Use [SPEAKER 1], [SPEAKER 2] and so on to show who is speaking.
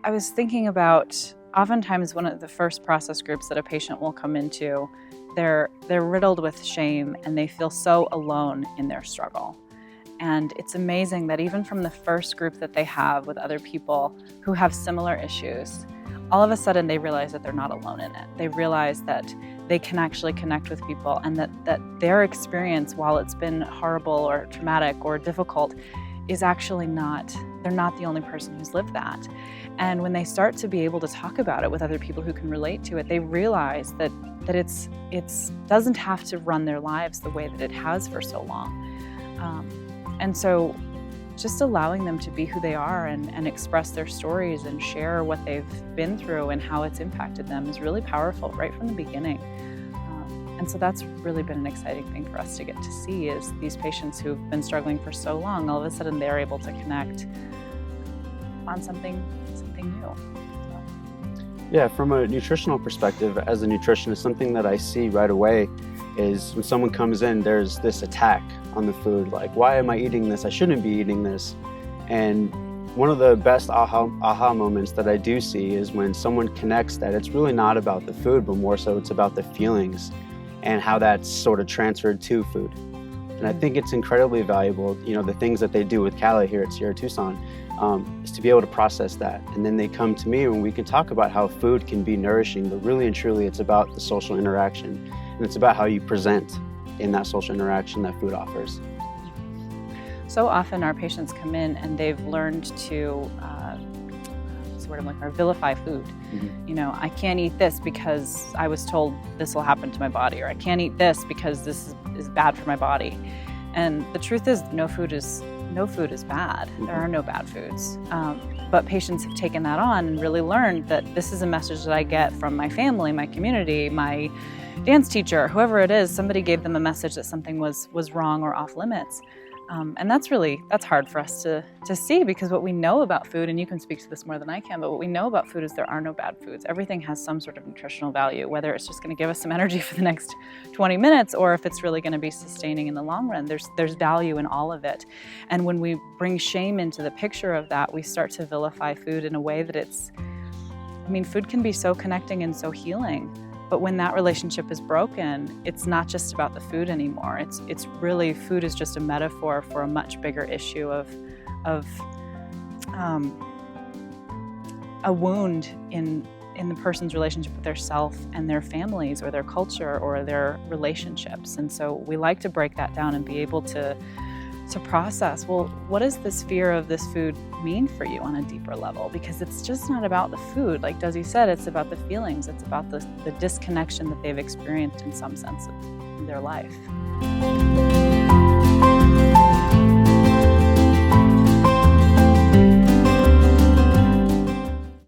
[SPEAKER 1] I was thinking about, oftentimes one of the first process groups that a patient will come into, they're riddled with shame and they feel so alone in their struggle. And it's amazing that even from the first group that they have with other people who have similar issues, all of a sudden they realize that they're not alone in it. They realize that they can actually connect with people, and that their experience, while it's been horrible or traumatic or difficult, is actually they're not the only person who's lived that. And when they start to be able to talk about it with other people who can relate to it, they realize that it doesn't have to run their lives the way that it has for so long. And so just allowing them to be who they are and express their stories and share what they've been through and how it's impacted them is really powerful right from the beginning. And so that's really been an exciting thing for us to get to see, is these patients who've been struggling for so long, all of a sudden they're able to connect on something new.
[SPEAKER 2] Yeah, from a nutritional perspective, as a nutritionist, something that I see right away is when someone comes in, there's this attack on the food, like, why am I eating this? I shouldn't be eating this. And one of the best aha moments that I do see is when someone connects that it's really not about the food, but more so it's about the feelings and how that's sort of transferred to food. And I think it's incredibly valuable, the things that they do with Calley here at Sierra Tucson, is to be able to process that. And then they come to me and we can talk about how food can be nourishing, but really and truly it's about the social interaction. And it's about how you present in that social interaction that food offers.
[SPEAKER 1] So often our patients come in and they've learned to vilify food. Mm-hmm. I can't eat this because I was told this will happen to my body, or I can't eat this because this is bad for my body. And the truth is, no food is bad. Mm-hmm. There are no bad foods. But patients have taken that on and really learned that this is a message that I get from my family, my community, my dance teacher, whoever it is. Somebody gave them a message that something was wrong or off limits. And that's hard for us to see, because what we know about food, and you can speak to this more than I can, but what we know about food is there are no bad foods. Everything has some sort of nutritional value, whether it's just going to give us some energy for the next 20 minutes or if it's really going to be sustaining in the long run. There's value in all of it. And when we bring shame into the picture of that, we start to vilify food in a way that food can be so connecting and so healing. But when that relationship is broken, it's not just about the food anymore. It's really, food is just a metaphor for a much bigger issue of a wound in the person's relationship with their self and their families or their culture or their relationships. And so we like to break that down and be able to process, well, what does this fear of this food mean for you on a deeper level? Because it's just not about the food. Like Dezi said, it's about the feelings. It's about the disconnection that they've experienced in some sense of their life.